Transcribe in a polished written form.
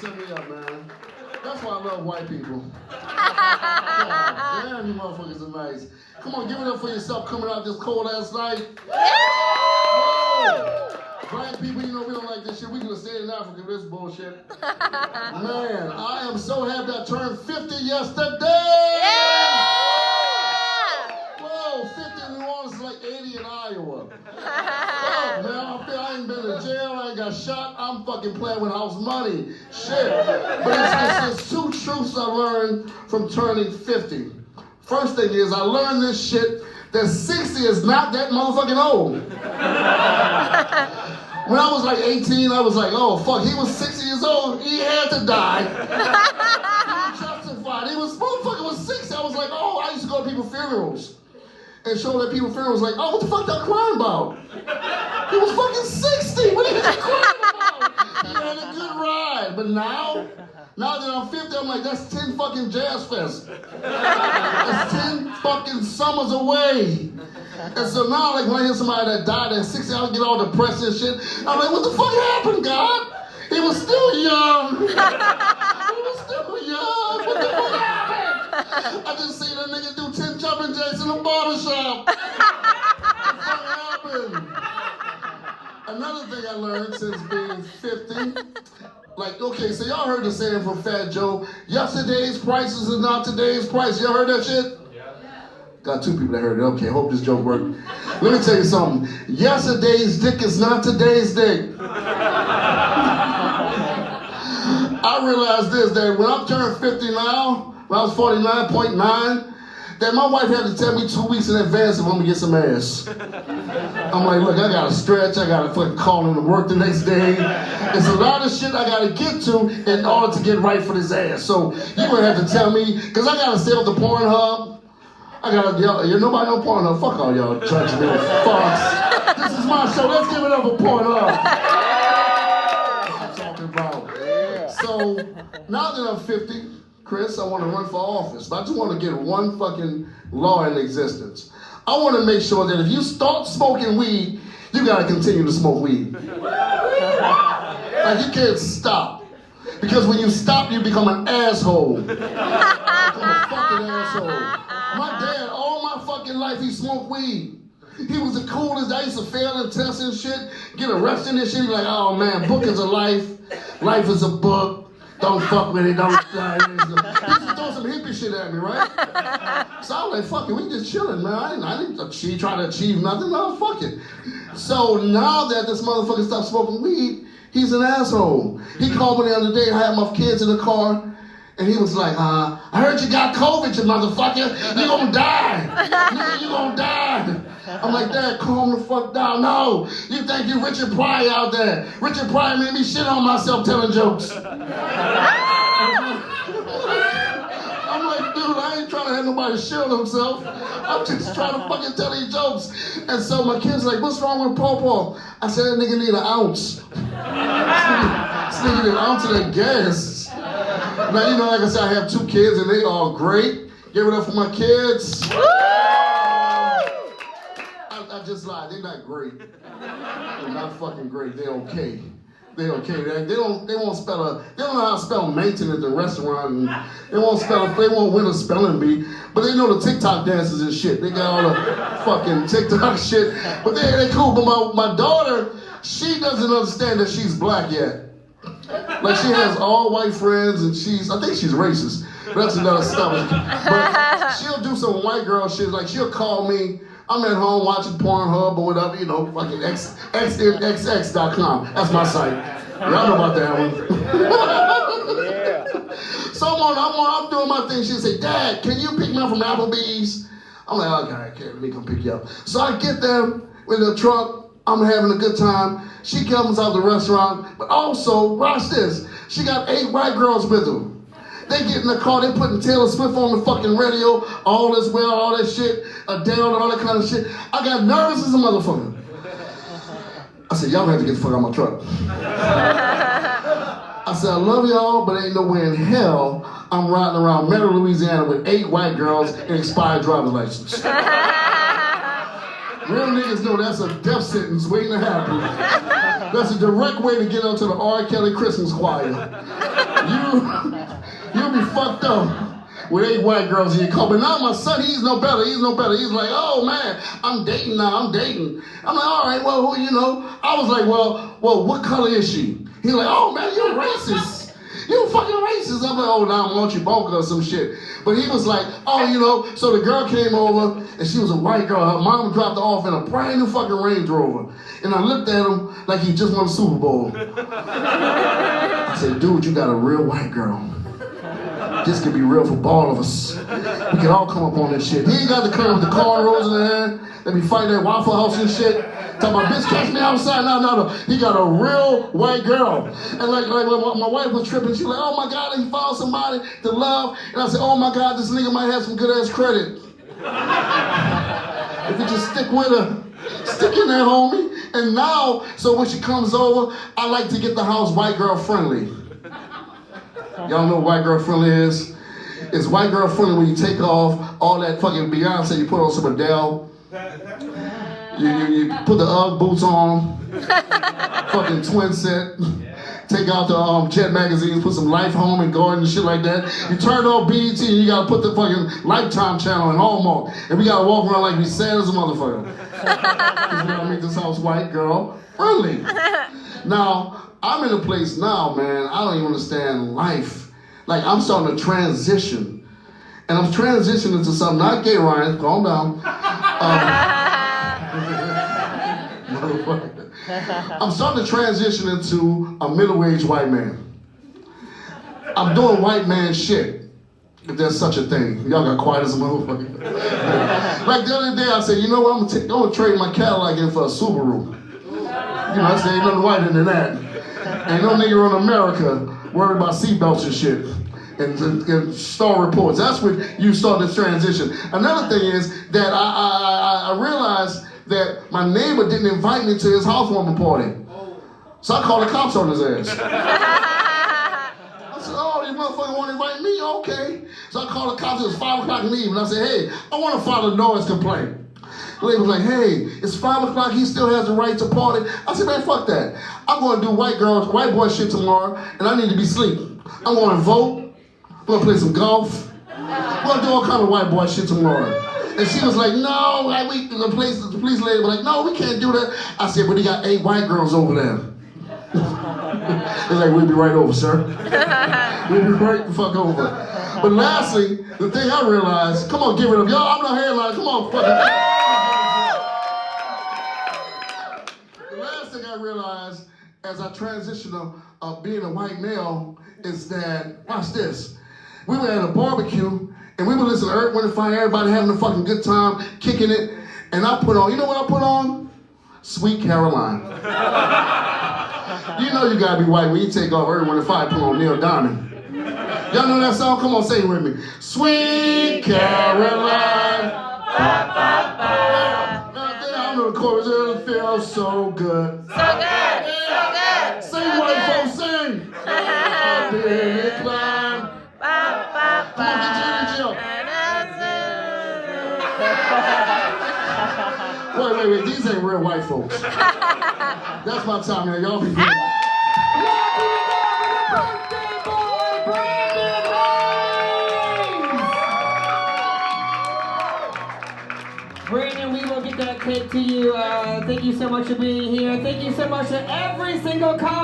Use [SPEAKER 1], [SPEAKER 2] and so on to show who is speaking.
[SPEAKER 1] hit me up, man. That's why I love white people. Damn, you motherfuckers are nice. Come on, give it up for yourself coming out this cold ass night. Black people, you know we don't like this shit. We could have stayed in Africa with this bullshit. Man, I am so happy I turned 50 yesterday. Whoa, 50 in New Orleans is like 80 in Iowa. Fuck, man, I feel I ain't been to jail, I ain't got shot. I'm fucking playing with house money. Shit. But it's two truths I learned from turning 50. First thing is, I learned this shit that 60 is not that motherfucking old. When I was like 18, I was like, oh fuck, he was 60 years old, he had to die. He was justified. Motherfucker was 60. I was like, oh, I used to go to people's funerals and show that people's funerals like, oh, what the fuck y'all crying about? He was fucking 60, what are you crying about? He had a good ride, but now that I'm 50, I'm like, that's 10 fucking jazz fests. That's 10 fucking summers away. And so now, like, when I hear somebody that died at 60, I get all depressed and shit. I'm like, what the fuck happened, God? He was still young. He was still young. What the fuck happened? I just seen that nigga do 10 jumping jacks in a barbershop. What the fuck happened? Another thing I learned since being 50, like, okay, so y'all heard the saying from Fat Joe, yesterday's prices is not today's price. Y'all heard that shit? Got two people that heard it. Okay, hope this joke worked. Let me tell you something. Yesterday's dick is not today's dick. I realized this, that when I'm turned 50 now, when I was 49.9, that my wife had to tell me 2 weeks in advance if I'm gonna get some ass. I'm like, look, I gotta stretch, I gotta fucking call in to work the next day. There's a lot of shit I gotta get to in order to get right for this ass. So you gonna have to tell me, because I gotta stay with the Pornhub. I gotta yell, you're nobody on Pornhub. Fuck all y'all judgmental fucks. This is my show. Let's give it up for Pornhub. That's what I'm talking about. So now that I'm 50, Chris, I want to run for office, but I just want to get one fucking law in existence. I want to make sure that if you start smoking weed, you gotta continue to smoke weed. Like you can't stop. Because when you stop, you become an asshole. You become a fucking asshole. My dad, all my fucking life, he smoked weed. He was the coolest. I used to fail in tests and shit, get arrested and shit. He'd be like, oh man, book is a life. Life is a book. Don't fuck with it. Don't die. He used to throw some hippie shit at me, right? So I was like, fuck it, we just chilling, man. I didn't try to achieve nothing. No, fuck it. So now that this motherfucker stopped smoking weed, he's an asshole. He called me the other day, I had my kids in the car, and he was like, I heard you got COVID, you motherfucker. You gonna die. Nigga, you gonna die. I'm like, Dad, calm the fuck down. No, you think you Richard Pryor out there. Richard Pryor made me shit on myself telling jokes. I'm like, dude, I ain't trying to have nobody shield himself. I'm just trying to fucking tell these jokes. And so my kid's like, what's wrong with Paw? I said, that nigga need an ounce. This nigga need an ounce of that gas. Now, you know, like I said, I have 2 kids and they are great. Give it up for my kids. I just lied, they're not great. They're not fucking great, they're okay. They're okay. They don't know how to spell maintenance in restaurant, and they won't win a spelling bee, but they know the TikTok dances and shit. They got all the fucking TikTok shit, but they cool. But my daughter, she doesn't understand that she's black yet. Like she has all white friends, and I think she's racist. But that's another stuff. But she'll do some white girl shit. Like she'll call me. I'm at home watching Pornhub or whatever, you know, fucking xnxx.com. That's my site. Y'all know about that one. Yeah. So I'm doing my thing. She'll say, Dad, can you pick me up from Applebee's? I'm like, okay, let me come pick you up. So I get there with the truck. I'm having a good time. She comes out the restaurant, but also, watch this. She got 8 white girls with her. They get in the car, they putting Taylor Swift on the fucking radio, all this well, all that shit, Adele and all that kind of shit. I got nervous as a motherfucker. I said, y'all have to get the fuck out of my truck. I said, I love y'all, but ain't nowhere in hell I'm riding around Metro, Louisiana with 8 white girls and expired driver's license. Real niggas know that's a death sentence waiting to happen. That's a direct way to get onto the R. Kelly Christmas choir. You'll be fucked up with 8 white girls in your car. But now my son, he's no better. He's like, oh man, I'm dating now. I'm like, all right, well, you know. I was like, well, what color is she? He's like, oh man, you're racist. You fucking racist. I'm like, oh, now I'm on you bunker or some shit. But he was like, oh, you know, so the girl came over and she was a white girl. Her mom dropped her off in a brand new fucking Range Rover. And I looked at him like he just won the Super Bowl. I said, dude, you got a real white girl. This could be real for all of us. We can all come up on this shit. He ain't got the curve with the cornrows in the hand. They be fighting at Waffle House and shit. Talking about, bitch, catch me outside. No. He got a real white girl. And like my wife was tripping, she was like, oh my God, he found somebody to love. And I said, oh my God, this nigga might have some good ass credit. If you just stick with her. Stick in there, homie. And now, so when she comes over, I like to get the house white girl friendly. Y'all know what white girl friendly is? It's white girl friendly when you take off all that fucking Beyonce, you put on some Adele. You put the Ugg boots on, fucking twin set. Take out the Jet magazines, put some Life, Home, and Garden and shit like that. You turn on BET and you gotta put the fucking Lifetime channel and Hallmark. And we gotta walk around like we sad as a motherfucker. Because we gotta make this house white girl friendly. Now, I'm in a place now, man, I don't even understand life. Like, I'm starting to transition. And I'm transitioning into something, not gay, Ryan, calm down. I'm starting to transition into a middle-aged white man. I'm doing white man shit, if there's such a thing. Y'all got quiet as a motherfucker. Like the other day, I said, you know what, I'm gonna trade my Cadillac in for a Subaru. You know, I said, ain't nothing whiter than that. Ain't no nigga in America worried about seatbelts and shit. And star reports. That's when you start this transition. Another thing is that I realized that my neighbor didn't invite me to his housewarming party. So I called the cops on his ass. I said, oh, you motherfucker want to invite me? Okay. So I called the cops. It was 5 o'clock in the evening. I said, hey, I want to file a noise complaint. The lady was like, hey, it's 5 o'clock. He still has the right to party. I said, man, fuck that. I'm going to do white boy shit tomorrow, and I need to be asleep. I'm going to vote. We're going to play some golf. We're going to do all kind of white boy shit tomorrow. And she was like, no, the police lady was like, no, we can't do that. I said, but he got 8 white girls over there. They're like, we'll be right over, sir. We'll be right the fuck over. But lastly, the thing I realized, come on, give it up. Y'all, I'm not headline. Come on, fucking. The last thing I realized as I transitioned of being a white male is that, watch this. We were at a barbecue and we were listening to Earth, Wind & Fire, everybody having a fucking good time, kicking it. And I put on, you know what I put on? Sweet Caroline. You know you gotta be white when you take off Earth, Wind & Fire, put on Neil Diamond. Y'all know that song? Come on, say it with me. Sweet Caroline. I know the chorus, it feels so good. So good, so good. Sing, white folks, sing. Baby, climb. Come on, get your energy up. Wait, these ain't real white folks. That's my time, man. Y'all be good. Birthday boy, Brandon Haynes!
[SPEAKER 2] Brandon, we will get that cake to you. Thank you so much for being here. Thank you so much to every single comment.